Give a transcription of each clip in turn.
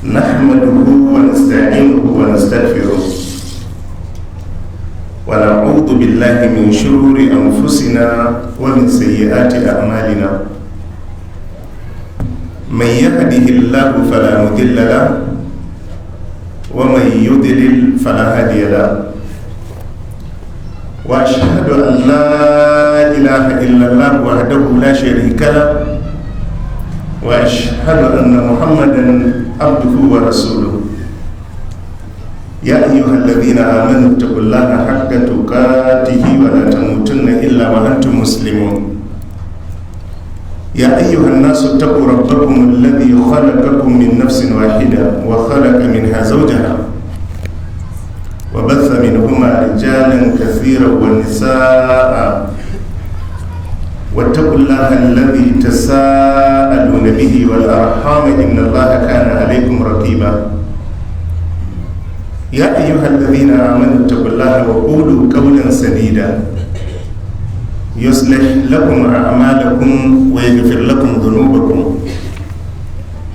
نحمده ونستعينه ونستغفره ونعوذ بالله من شرور أنفسنا ومن سيئات أعمالنا. من يهده الله فلا مضل له ومن يضلل فلا هادي له. وأشهد أن لا إله إلا الله وحده لا شريك له وأشهد أن محمدا عبده ورسوله. يا أيها الذين آمنوا اتقوا الله حق تقاته ولا تموتن إلا وأنتم مسلمون. يا أيها الناس اتقوا ربكم الذي خلقكم من نفس واحدة وخلق منها زوجها وبث منهما رجالا كثيرا ونساء واتقوا الله الذي تساءلون به والأرحام إن الله كان عليكم رقيبا. يا أيها الذين آمنوا اتقوا الله وقولوا قولا سديدا يصلح لكم أعمالكم ويغفر لكم ذنوبكم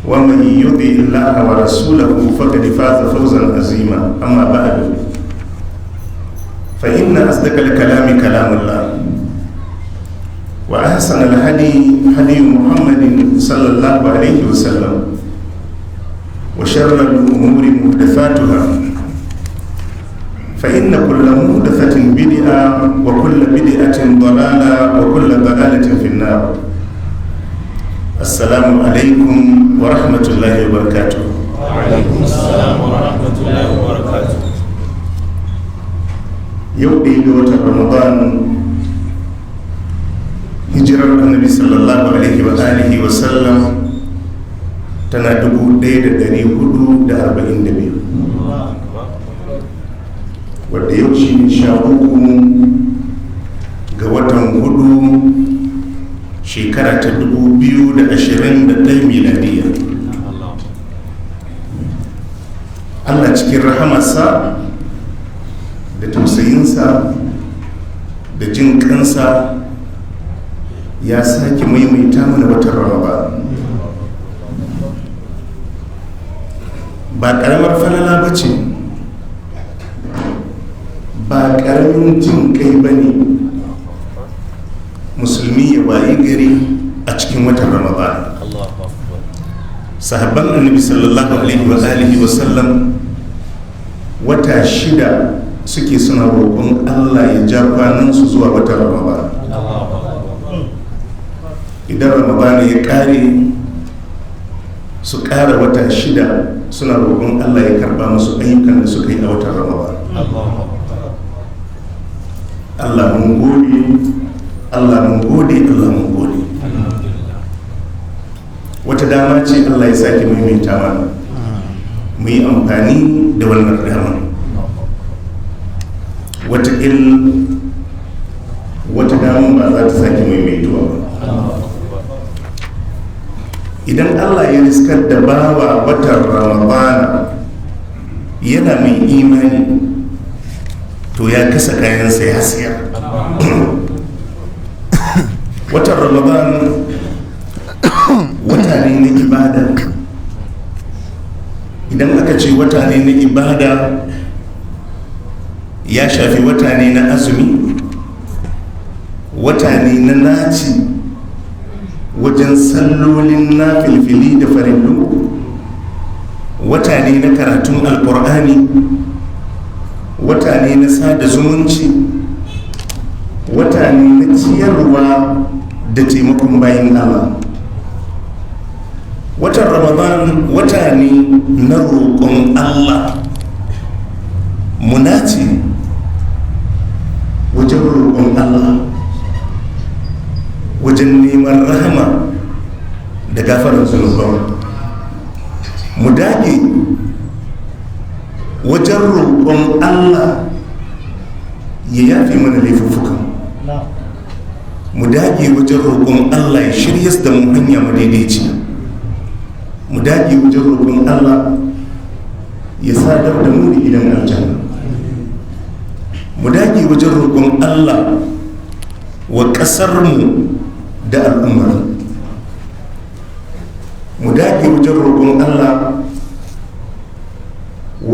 ومن يطع الله ورسوله فقد فاز فوزا عظيما. أما بعد فإن أصدق الكلام كلام الله وأحسن الهدي هدي محمد صلى الله عليه وسلم وشر الأمور محدثاتها فإن كل محدثة بدعة وكل بدعة ضلالة وكل ضلالة في النار. السلام عليكم ورحمة الله وبركاته. وعليكم السلام ورحمة الله وبركاته. يوم رمضان hijirar annabi sallallahu alaihi wa alihi wa sallam tana 1442 wadda yau shi ne 13 ga watan hudu shekara ta 2021 miladiya. Allah cikin rahamarsa da tausayinsa da jin kansa ya sake maimaita mana watan Ramadan. Ba karamar falala ba ce, ba karamin jin kai ba ne musulmi ya wayi gari a cikin watan Ramadan. Sahabban annabi sallallahu alaihi wa alihi wa sallam wata 6 suke suna roƙon Allah ya ja kwanansu zuwa watan Ramadan. Idan Ramadan ya ƙare su ƙara wata 6 suna roƙon Allah ya karɓa musu ayyukan da suka yi a watan Ramadan. Allah mun gode, Allah mun gode, Allah mun gode. Wata dama ce Allah ya sake maimaita mana mu yi amfani da wannan dama. Wata dama ba za ta sake maimaituwa ba. Idan Allah ya riskar da bawa watan Ramadana yana mai imani to ya kasa kayansa ya siyar. Watan Ramadana wata ne na ibada. Idan aka ce wata ne na ibada ya shafi wata ne na azumi, wata ne na naci wajen sallolin na filfili da farillu, wata ne na karatun alkur'ani, wata ne na sada zumunci, wata ne na ciyarwa da taimakon bayan Allah. Watan Ramadan wata ne na roƙon Allah, munaci wajen roƙon Allah, wajen neman rahama da gafarar zunuban. Mu dage wajen roƙon Allah ya yafe mana laifuffukan. Mu dage wajen roƙon Allah ya shirya da mu hanya madaidaici. Mu dage wajen roƙon Allah ya sadar da mu da gidan aljanna. Mu dage wajen roƙon Allah wa ƙasarmu da al'ummar. Mu dage wajen roƙon Allah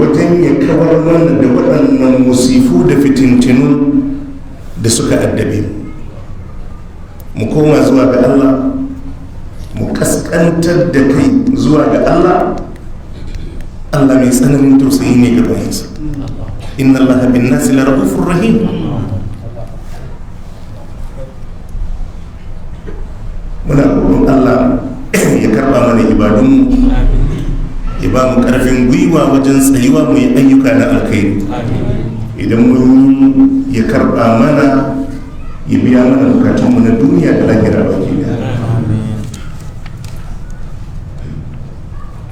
wajen ya kawar mana da waɗannan musifu da fitintinu da suka addabe mu koma zuwa ga Allah, mu kaskantar da kai zuwa ga Allah. Allah mai tsananin tausayi ne ga bayansa. Inna Allah bin nasi la rahufur rahim. Muna roƙon Allah ya karɓa mana ibadunmu, ya ba mu ƙarfin gwiwa wajen tsayuwa mu yi ayyuka na alkhairi. Idan mun ya karɓa mana, ya biya mana bukatunmu na duniya da lahira baki daya.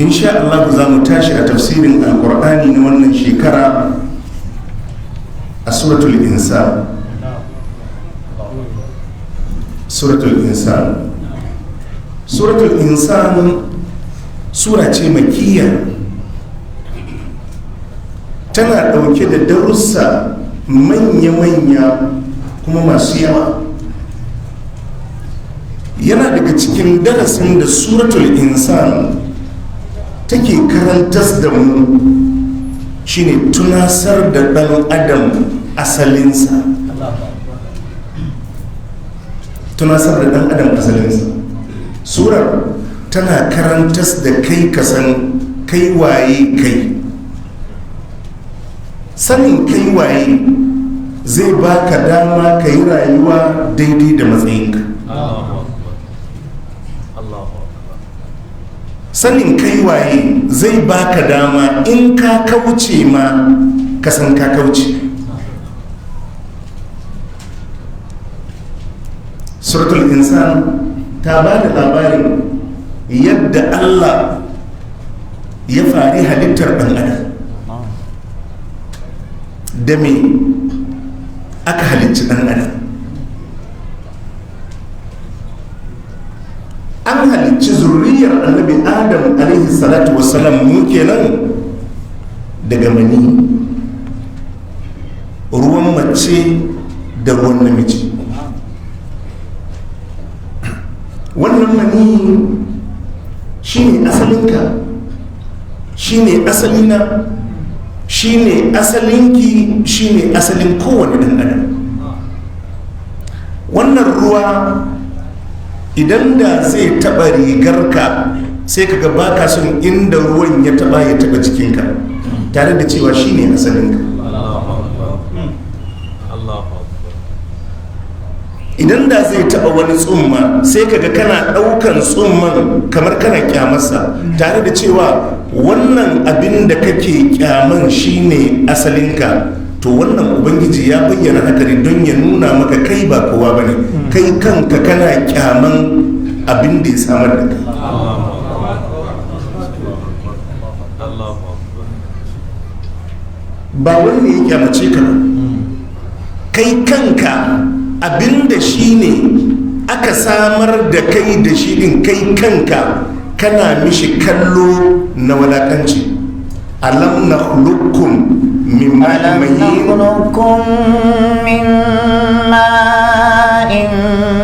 Insha Allah za mu tashi a tafsirin alkur'ani na wannan shekara a suratul insan. Suratul insan sura ce makiyya, tana ɗauke da darussa manya-manya kuma masu yawa. Yana daga cikin darasin da suratul insan take karantas da mu shine tunasar da ɗan adam asalinsa. Tunasar da ɗan adam asalinsa. Surar tana karantas da kai kasan kai waye kai. Sanin kai waye zai baka dama ka yi rayuwa daidai da matsayinka. Sanin kai waye zai baka dama in ka kauce ma kasan ka kauce. Suratul insan ta ba da labarin yadda Allah ya fari halittar ɗan adam, da me aka halicci ɗan adam. An halicci zurriyar annabi adam alaihi salatu wassalam mu kenan daga mani, ruwan mace da ruwan namiji. Wannan mani shine asalinka, shine asalina, shine asalinki, shine asalin kowane ɗan adam. Wannan ruwa idan da zai taɓa rigarka sai kaga baka son inda ruwan ya taɓa jikinka, tare da cewa shine asalinka. Idan da zai taɓa wani tsumma sai kaga kana ɗaukan tsumman kamar kana kyamarsa, tare da cewa wannan abin da kake kyaman shine asalinka. To wannan ubangiji ya bayyana haka ne don ya nuna maka kai ba kowa bane, kai kanka kana kyaman abin da ya samar da kai. Ba wanda ya kyamace ka ba, kai kanka abinda shi ne aka samar da kai da shi din, kai kanka kana mishi kallo na walakanci. Alam nakhluqukum min ma'in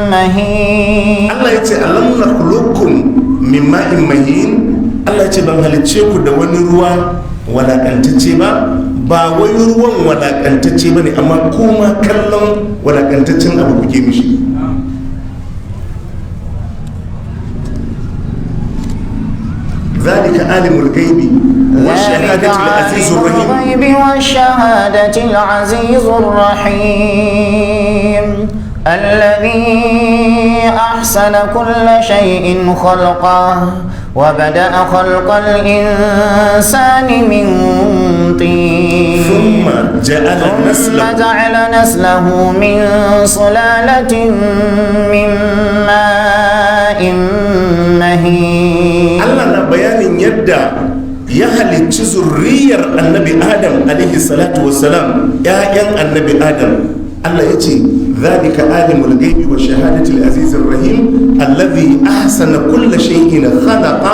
mahin. Allah ya ce alam nakhluqukum min ma'in mahin. Allah ya ce ban halicce ku da wani ruwa walakantacce ba. Ba wai ruwan wadakantacce ba ne, amma kuma kallon wadakantaccen abu kuke mishi. ذلك عالم الغيب والشهادة العزيز الرحيم الذي أحسن كل شيء خلقه وبدأ خلق الإنسان من طين ثم جعل نسله من سلالة من ماء مهين. الله بيان يدى يهل ذرية النبي آدم عليه الصلاة والسلام يا النبي آدم. الله يجي ذلك عالم الغيب والشهادة العزيز الرحيم الذي أحسن كل شيء خلق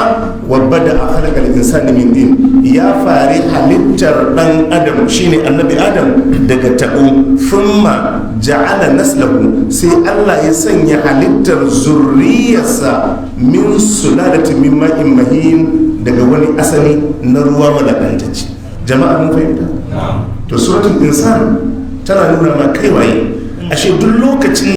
وبدأ خلق الإنسان من دين. يا فاري حلتر دان آدم شيني النبي آدم دغتاو ثم جعل نسله سي الله يسني حلتر ذريته من سلالة من ماء مهين daga wani asali na ruwa wadakantacce. jama'a mun fahimta to suratul insan tana nuna ma kai waye ashe duk lokacin